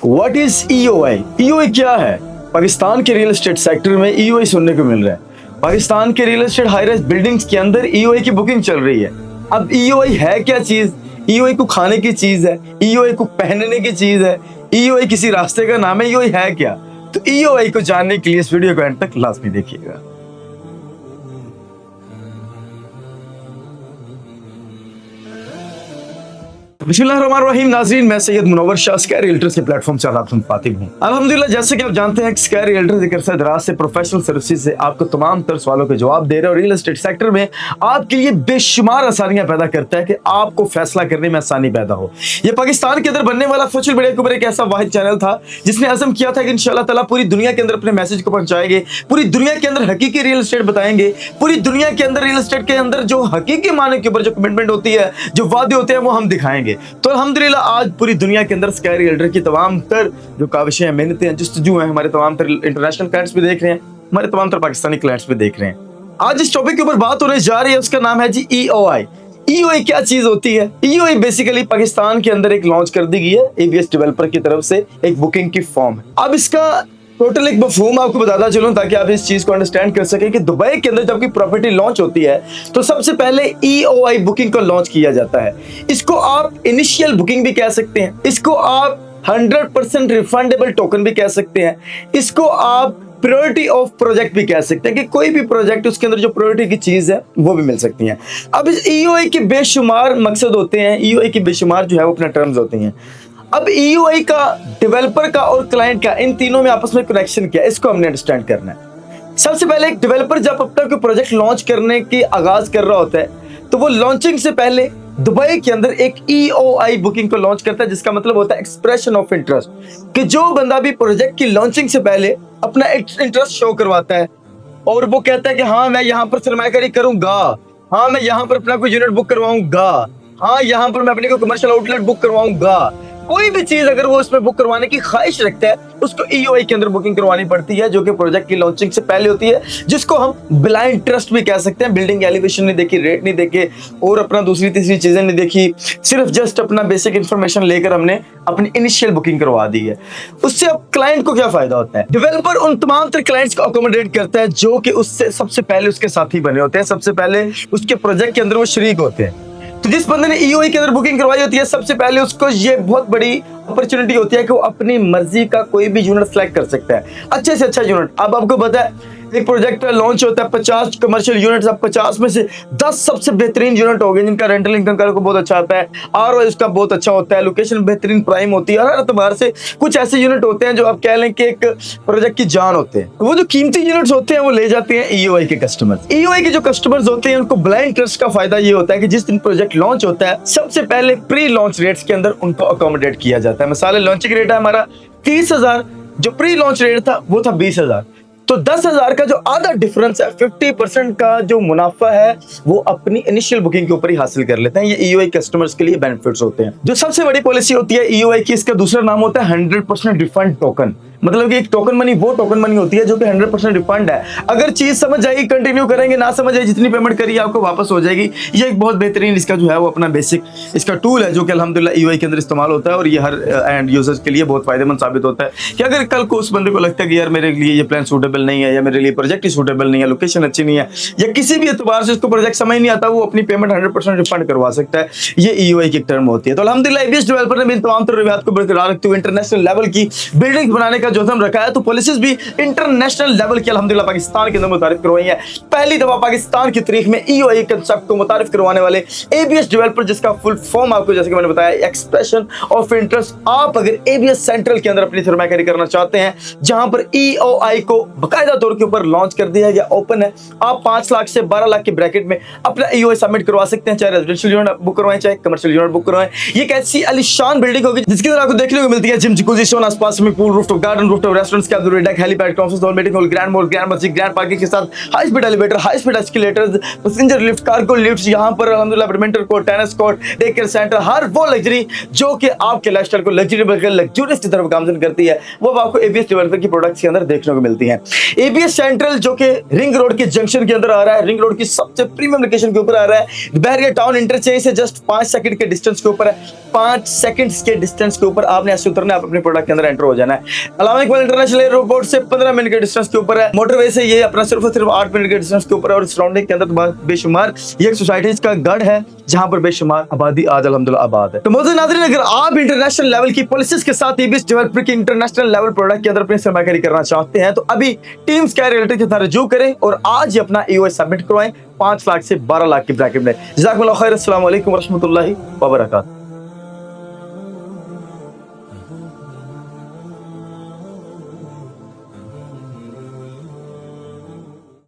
What is EOI? EOI क्या है? पाकिस्तान के रियल एस्टेट सेक्टर में ईओआई सुनने को मिल रहा है। पाकिस्तान के real estate high rise buildings के अंदर ईओआई की बुकिंग चल रही है। अब ईओआई है क्या चीज? ईओआई को खाने की चीज है, ईओआई को पहनने की चीज है, ईओआई किसी रास्ते का नाम है, ईओआई है क्या? तो ईओआई को जानने के लिए इस वीडियो को एंड तक लाजमी देखिएगा। बिस्मिल्लाहिर्रहमानिर्रहीम। नाज़रीन, मैं सैयद मुनव्वर शाह स्काई रियल्टर्स के प्लेटफॉर्म से आप मुखातिब हूँ। अल्हम्दुलिल्लाह, जैसे कि आप जानते हैं, स्काई रियल्टर्स एक अरसा दराज से प्रोफेशनल सर्विसेज से आपको तमाम तर सवालों के जवाब दे रहे हैं और रियल एस्टेट सेक्टर में आपके लिए बेशुमार आसानियां पैदा करता है कि आपको फैसला करने में आसानी पैदा हो। ये पाकिस्तान के अंदर बनने वाला सोशल मीडिया के ऊपर एक ऐसा वाहिद चैनल था जिसने अज़म किया था कि इंशाअल्लाह ताला पूरी दुनिया के अंदर अपने मैसेज को पहुंचाएंगे, पूरी दुनिया के अंदर हकीकी रियल एस्टेट बताएंगे, पूरी दुनिया के अंदर रियल एस्टेट के अंदर जो हकीकी माने के ऊपर जो कमिटमेंट होती है, जो वादे होते हैं, वो हम दिखाएंगे। तो अल्हम्दुलिल्लाह आज पूरी दुनिया के अंदर स्काई रियल्टर की तमाम तर जो काविशें हैं, मेहनतें हैं, जस्तजू हैं, हमारे तमाम तर इंटरनेशनल क्लाइंट्स भी देख रहे हैं, हमारे तमाम तर पाकिस्तानी क्लाइंट्स भी देख रहे हैं। आज इस टॉपिक के ऊपर बात होने जा रही है, उसका नाम है जी ईओआई। ईओआई क्या चीज होती है? ईओआई बेसिकली पाकिस्तान के अंदर एक लॉन्च कर दी गई है एबीएस डेवलपर की तरफ से, एक बुकिंग की फॉर्म है। अब इसका टोटल एक मफहूम आपको बताता चलूं ताकि आप इस चीज को अंडरस्टैंड कर सकें कि दुबई के अंदर जब की प्रॉपर्टी लॉन्च होती है तो सबसे पहले ईओआई बुकिंग को लॉन्च किया जाता है। इसको आप इनिशियल बुकिंग भी कह सकते हैं, इसको आप 100% रिफंडेबल टोकन भी कह सकते हैं, इसको आप प्रायोरिटी ऑफ प्रोजेक्ट भी कह सकते हैं कि कोई भी प्रोजेक्ट उसके अंदर जो प्रायोरिटी की चीज है वो भी मिल सकती है। अब इस ईओआई के बेशुमार मकसद होते हैं, ईओआई की बेशुमार जो है वो अपने टर्म्स होते हैं। अब ईओआई का, डेवलपर का और क्लाइंट का, इन तीनों में आपस में कनेक्शन क्या है, इसको हमने अंडरस्टैंड करना है। सबसे पहले एक डेवलपर जब अपना कोई प्रोजेक्ट लॉन्च करने की आगाज कर रहा होता है तो वो लॉन्चिंग से पहले दुबई के अंदर एक ईओआई बुकिंग को लॉन्च करता है, जिसका मतलब होता है एक्सप्रेशन ऑफ इंटरेस्ट, कि जो बंदा भी प्रोजेक्ट की लॉन्चिंग से पहले अपना इंटरेस्ट शो करवाता है और वो कहता है कि हाँ मैं यहाँ पर सरमायाकारी करूंगा, हाँ मैं यहाँ पर अपना कोई यूनिट बुक करवाऊंगा, हाँ यहाँ पर मैं अपने को कमर्शियल आउटलेट बुक करवाऊंगा, कोई भी चीज अगर वो उसमें बुक करवाने की ख्वाहिश रखता है उसको ईओआई के अंदर बुकिंग करवानी पड़ती है, जो कि प्रोजेक्ट की लॉन्चिंग से पहले होती है, जिसको हम ब्लाइंड ट्रस्ट भी कह सकते हैं। बिल्डिंग एलिवेशन नहीं देखी, रेट नहीं देखे और अपना दूसरी तीसरी चीजें नहीं देखी, सिर्फ जस्ट अपना बेसिक इंफॉर्मेशन लेकर हमने अपनी इनिशियल बुकिंग करवा दी है। उससे अब क्लाइंट को क्या फायदा होता है? डेवलपर उन तमाम तरह क्लाइंट्स को अकोमोडेट करता है जो कि उससे सबसे पहले उसके साथी बने होते हैं, सबसे पहले उसके प्रोजेक्ट के अंदर वो शरीक होते हैं। तो जिस बंदे ने ईओआई के अंदर बुकिंग करवाई होती है, सबसे पहले उसको ये बहुत बड़ी अपॉर्चुनिटी होती है कि वो अपनी मर्जी का कोई भी यूनिट सेलेक्ट कर सकता है, अच्छे से अच्छा यूनिट। अब आपको पता है एक प्रोजेक्ट लॉन्च होता है 50 कमर्शियल यूनिट्स, अब 50 में से 10 सबसे बेहतरीन यूनिट हो गए जिनका रेंटल इनकम को बहुत अच्छा आता है, आरओआई उसका बहुत अच्छा होता है, लोकेशन बेहतरीन प्राइम होती है, हर एतबार से कुछ ऐसे यूनिट होते हैं जो आप कह लें कि एक प्रोजेक्ट की जान होते हैं। वो जो कीमती यूनिट्स होते हैं वो ले जाते हैं ईओआई के कस्टमर्स। ईओआई के जो कस्टमर्स होते हैं उनको ब्लाइंड ट्रस्ट का फायदा ये होता है कि जिस दिन प्रोजेक्ट लॉन्च होता है सबसे पहले प्री लॉन्च रेट्स के अंदर उनको अकोमोडेट किया जाता है। मिसाल लॉन्चिंग रेट है हमारा 30,000, जो प्री लॉन्च रेट था वो था 20,000, तो 10,000 का जो आधा डिफरेंस है, 50% का जो मुनाफा है वो अपनी इनिशियल बुकिंग के ऊपर ही हासिल कर लेते हैं। ये ईओआई कस्टमर्स के लिए बेनिफिट्स होते हैं। जो सबसे बड़ी पॉलिसी होती है ईओआई की, इसका दूसरा नाम होता है 100% रिफंड टोकन। मतलब कि एक टोकन मनी वो टोकन मनी होती है जो कि 100% रिफंड है। अगर चीज समझ आएगी कंटिन्यू करेंगे, ना समझ आई जितनी पेमेंट करिए आपको वापस हो जाएगी। ये एक बहुत बेहतरीन इसका जो है वो अपना बेसिक इसका टूल है जो कि अल्हम्दुलिल्लाह ईओआई के अंदर इस्तेमाल होता है और ये हर एंड यूजर्स के लिए बहुत फायदेमंद साबित होता है कि अगर कल को उस बंदे को लगता है कि यार मेरे लिए ये प्लान सूटेबल नहीं है, या मेरे लिए प्रोजेक्ट ही सूटेबल नहीं है, लोकेशन अच्छी नहीं है, या किसी भी एतबार से उसको प्रोजेक्ट समझ नहीं आता, वो अपनी पेमेंट 100% रिफंड करवा सकता है। ये ईओआई की टर्म होती है। तो अल्हम्दुलिल्लाह एबीएस डेवलपर ने इन तमाम रवायत को बरकरार रखते हुए इंटरनेशनल लेवल की बिल्डिंग बनाने का जो रखा है, तो पॉलिसीज भी इंटरनेशनल लेवल की अल्हम्दुलिल्लाह पाकिस्तान के अंदर मुतारिफ करवाई है। पहली दफा पाकिस्तान की तारीख में ईओआई कंसेप्ट को मुतारिफ करवाने वाले एबीएस डेवलपर, जिसका फुल फॉर्म आपको जैसे कि मैंने बताया एक्सप्रेशन ऑफ इंटरेस्ट। आप अगर एबीएस सेंट्रल के अंदर अपनी सरमायाकारी करना चाहते हैं जहां पर ईओआई को बाकायदा तौर के ऊपर लॉन्च कर दिया गया, ओपन है, आप 5 लाख से 12 लाख के ब्रैकेट में अपना ईओआई सबमिट करवा सकते हैं, चाहे रेजिडेंशियल यूनिट बुक करवाएं चाहे कमर्शियल यूनिट बुक करवाएं। ये एक ऐसी आलीशान बिल्डिंग होगी जिसकी तरह आपको देखने को मिलती है जिम, जकूज़ी, सोन, आसपास में pool, rooftop garden, rooftop restaurants, cab, deck, helipad, conference hall, meeting hall, grand mall, grand मस्जिद, ग्रैंड पार्किंग के साथ high speed elevator, high speed escalators, passenger lift, cargo lift, यहाँ पर अल्हम्दुलिल्लाह badminton court, tennis court, day care centre, हर वो luxury जो कि आपके लाइफस्टाइल को लग्जरी बल्कि लग्जरियस की तरफ गामजन करती है, वो आपको एबीएस डेवलपर की प्रोडक्ट्स के अंदर देखने को मिलती है। एबीएस सेंट्रल जो कि रिंग रोड के जंक्शन के अंदर आ रहा है, रिंग रोड की सबसे प्रीमियम लोकेशन के ऊपर आ रहा है, बहरिया टाउन इंटरचेंज से जस्ट 5 सेकंड के डिस्टेंस के ऊपर है। 5 सेकंड्स के डिस्टेंस के ऊपर आपने ऐसे उतरना है, आप अपने प्रोडक्ट के अंदर एंटर हो जाना है। अलामा इकबाल इंटरनेशनल एयरपोर्ट से 15 मिनट के डिस्टेंस के ऊपर है। मोटरवे से ये अपना सिर्फ और सिर्फ 8 मिनट के डिस्टेंस के ऊपर है। और सराउंडिंग के अंदर बेशुमार ये एक सोसाइटीज का गढ़ है जहां पर बेशुमार आबादी आज अल्हम्दुलिल्लाह आबाद है। तो मौजूद नाज़रीन, अगर आप इंटरनेशनल लेवल की पॉलिसीज के साथ ईबीएस डेवलपर की इंटरनेशनल लेवल प्रोडक्ट के अंदर अपनी सरमायाकारी करना चाहते हैं तो अभी टीम स्काई रियल्टी के साथ रजू करें और आज ही अपना ईओआई सबमिट करवाएं 5 लाख से 12 लाख की ब्रैकेट में। जज़ाकुमुल्लाह खैर। अस्सलाम वालेकुम व रहमतुल्लाहि व बरकातहू।